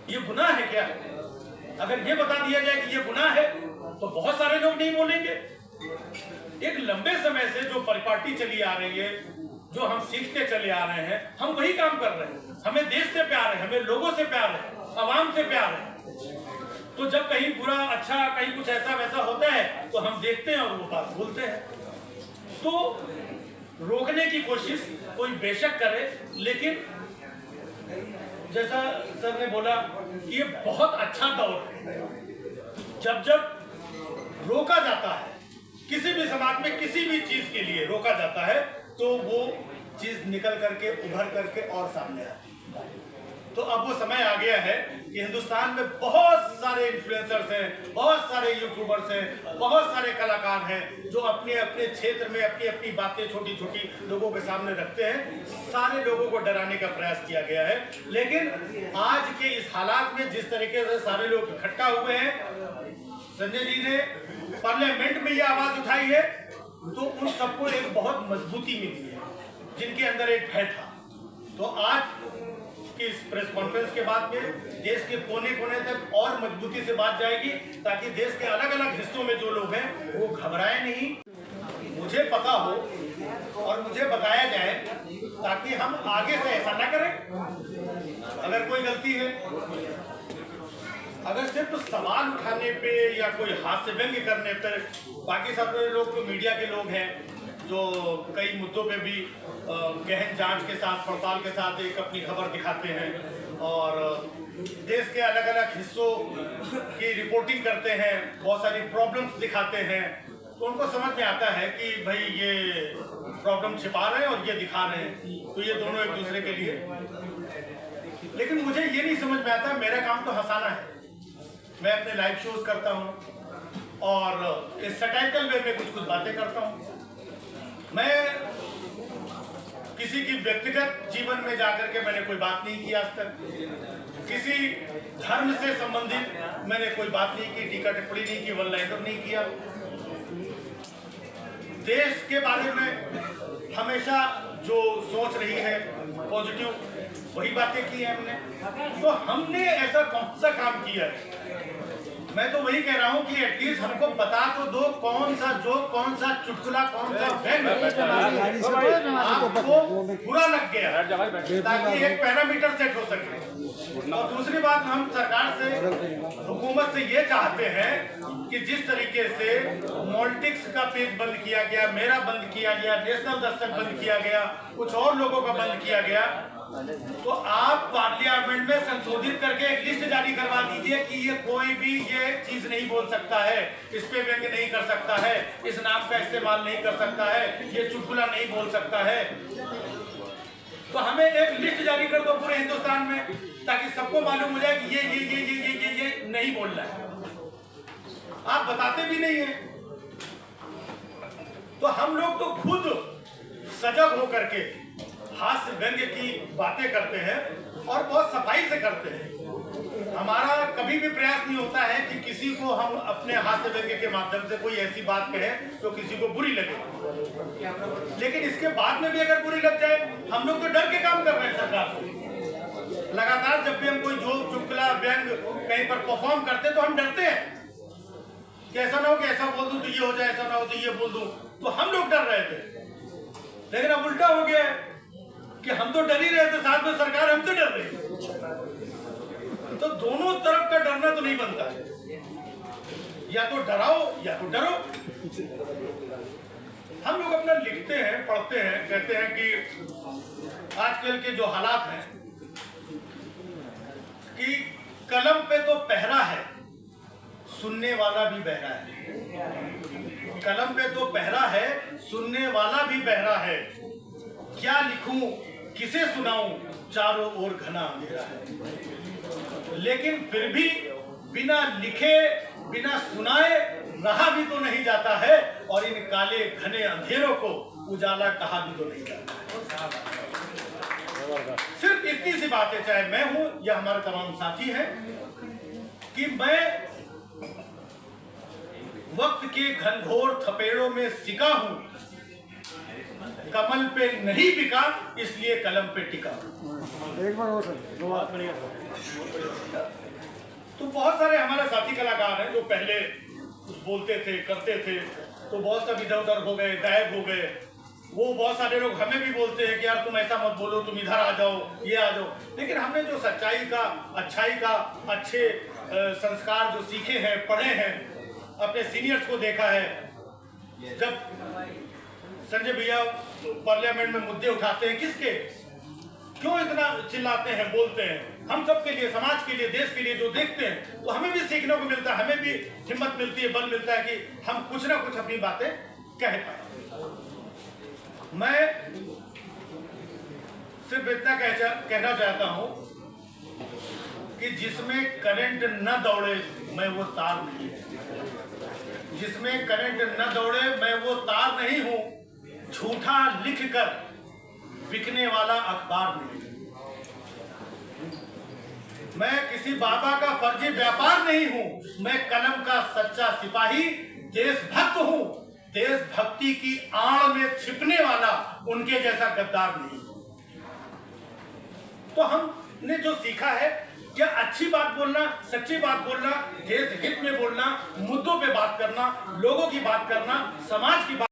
ये गुनाह है क्या? अगर ये बता दिया जाए कि ये गुनाह है तो बहुत सारे लोग नहीं बोलेंगे। एक लंबे समय से जो परिपाटी चली आ रही है, जो हम सीखते चले आ रहे हैं, हम वही काम कर रहे हैं। हमें देश से प्यार है, हमें लोगों से प्यार है, आवाम से प्यार है। तो जब कहीं बुरा अच्छा कहीं कुछ ऐसा वैसा होता है तो हम देखते हैं और वो बात बोलते हैं। तो रोकने की कोशिश कोई बेशक करे, लेकिन जैसा सर ने बोला कि ये बहुत अच्छा दौर है। जब जब रोका जाता है किसी भी समाज में किसी भी चीज के लिए रोका जाता है तो वो चीज निकल करके उभर करके और सामने आती है। तो अब वो समय आ गया है कि हिंदुस्तान में बहुत सारे इन्फ्लुएंसर्स हैं, बहुत सारे यूट्यूबर्स हैं, बहुत सारे कलाकार हैं जो अपने अपने क्षेत्र में अपनी अपनी बातें छोटी छोटी लोगों के सामने रखते हैं। सारे लोगों को डराने का प्रयास किया गया है, लेकिन आज के इस हालात में जिस तरीके से सारे लोग इकट्ठा हुए हैं, संजय जी ने पार्लियामेंट में ये आवाज उठाई है तो उन सबको एक बहुत मजबूती मिली है, जिनके अंदर एक भय था। तो आज की इस प्रेस कॉन्फ्रेंस के बाद में देश के कोने कोने तक और मजबूती से बात जाएगी, ताकि देश के अलग अलग हिस्सों में जो लोग हैं वो घबराए नहीं, मुझे पता हो और मुझे बताया जाए, ताकि हम आगे से ऐसा ना करें। अगर कोई गलती है, अगर सिर्फ तो सवाल उठाने पे या कोई हास्य व्यंग्य करने पर, बाकी सब लोग तो मीडिया के लोग हैं जो कई मुद्दों पे भी गहन जांच के साथ पड़ताल के साथ एक अपनी खबर दिखाते हैं और देश के अलग अलग हिस्सों की रिपोर्टिंग करते हैं, बहुत सारी प्रॉब्लम्स दिखाते हैं, तो उनको समझ में आता है कि भाई ये प्रॉब्लम छिपा रहे हैं और ये दिखा रहे हैं, तो ये दोनों एक दूसरे के लिए। लेकिन मुझे ये नहीं समझ में आता, मेरा काम तो हंसाना है। मैं अपने लाइव शोज करता हूँ और इस सटाइकल वे में कुछ बातें करता हूँ। मैं किसी की व्यक्तिगत जीवन में जाकर के मैंने कोई बात नहीं की आज तक, किसी धर्म से संबंधित मैंने कोई बात नहीं की, टीका टिप्पणी नहीं की, वन लाइनर नहीं किया। देश के बारे में हमेशा जो सोच रही है पॉजिटिव, वही बातें की है हमने। तो हमने ऐसा कौन सा काम किया है? मैं तो वही कह रहा हूँ कि एटलीस्ट हमको बता तो दो कौन सा जोक, कौन सा चुटकुला, कौन सा व्यंग्य आपको बुरा लग गया, ताकि एक पैरामीटर सेट हो सके। और दूसरी बात, हम सरकार से, हुकूमत से ये चाहते हैं कि जिस तरीके से मॉलिटिक्स का पेज बंद किया गया, मेरा बंद किया गया, नेशनल दस्तक बंद किया गया, कुछ और लोगों का बंद किया गया, तो आप पार्लियामेंट में संशोधित करके एक लिस्ट जारी करवा दीजिए कि ये कोई भी ये चीज नहीं बोल सकता है, इस पे व्यंग्य नहीं कर सकता है, इस नाम का इस्तेमाल नहीं कर सकता है, ये चुटकुला नहीं बोल सकता है। तो हमें एक लिस्ट जारी कर दो पूरे हिंदुस्तान में, ताकि सबको मालूम हो जाए कि ये नहीं बोल रहा है। आप बताते भी नहीं है। तो हम लोग तो खुद सजग होकर के हास्य व्यंग्य की बातें करते हैं और बहुत सफाई से करते हैं। हमारा कभी भी प्रयास नहीं होता है कि किसी को हम अपने हास्य व्यंग्य के माध्यम से कोई ऐसी बात कहें तो किसी को बुरी लगे। लेकिन इसके बाद में भी अगर बुरी लग जाए, हम लोग तो डर के काम कर रहे हैं सरकार से। लगातार जब भी हम कोई जोक, चुटकुला, व्यंग कहीं पर परफॉर्म करते तो हम डरते हैं कि ऐसा ना हो कि ऐसा बोल दूं तो ये हो जाए, ऐसा ना हो तो ये बोल दूं। तो हम लोग डर रहे थे, लेकिन अब उल्टा हो गया है कि हम तो डर ही रहे थे, साथ में सरकार हमसे डर रही है। तो दोनों तरफ का डरना तो नहीं बनता है, या तो डराओ या तो डरो। हम लोग अपना लिखते हैं, पढ़ते हैं, कहते हैं कि आजकल के जो हालात हैं कि कलम पे तो पहरा है, सुनने वाला भी बहरा है। कलम पे तो पहरा है, सुनने वाला भी बहरा है। क्या लिखूं, किसे सुनाऊं, चारों ओर घना अंधेरा है। लेकिन फिर भी बिना लिखे, बिना सुनाए रहा भी तो नहीं जाता है, और इन काले घने अंधेरों को उजाला कहा भी तो नहीं जाता है। सिर्फ इतनी सी बात है, चाहे मैं हूं या हमारे तमाम साथी हैं, कि मैं वक्त के घनघोर थपेड़ों में सिका हूं, कमल पे नहीं बिका इसलिए कलम पे टिका। एक बार और सर, तो बहुत सारे हमारे साथी कलाकार हैं जो पहले कुछ बोलते थे, करते थे, तो बहुत सब इधर उधर हो गए, गायब हो गए। वो बहुत सारे लोग हमें भी बोलते हैं कि यार तुम ऐसा मत बोलो, तुम इधर आ जाओ, ये आ जाओ। लेकिन हमने जो सच्चाई का, अच्छाई का, अच्छे संस्कार जो सीखे हैं, पढ़े हैं, अपने सीनियर्स को देखा है। जब संजय भैया पार्लियामेंट में मुद्दे उठाते हैं, किसके, क्यों इतना चिल्लाते हैं, बोलते हैं, हम सब के लिए, समाज के लिए, देश के लिए जो देखते हैं, तो हमें भी सीखने को मिलता है, हमें भी हिम्मत मिलती है, बल मिलता है कि हम कुछ ना कुछ अपनी बातें कह पाए। मैं सिर्फ इतना कहना चाहता हूं कि जिसमें करंट न दौड़े मैं वो तार नहीं हूं, जिसमें करंट न दौड़े मैं वो तार नहीं हूं, झूठा लिखकर बिकने वाला अखबार नहीं, मैं किसी बाबा का फर्जी व्यापार नहीं हूं, मैं कलम का सच्चा सिपाही देशभक्त हूं, देशभक्ति की आड़ में छिपने वाला उनके जैसा गद्दार नहीं। तो हमने जो सीखा है, क्या अच्छी बात बोलना, सच्ची बात बोलना, देश हित में बोलना, मुद्दों पे बात करना, लोगों की बात करना, समाज की बात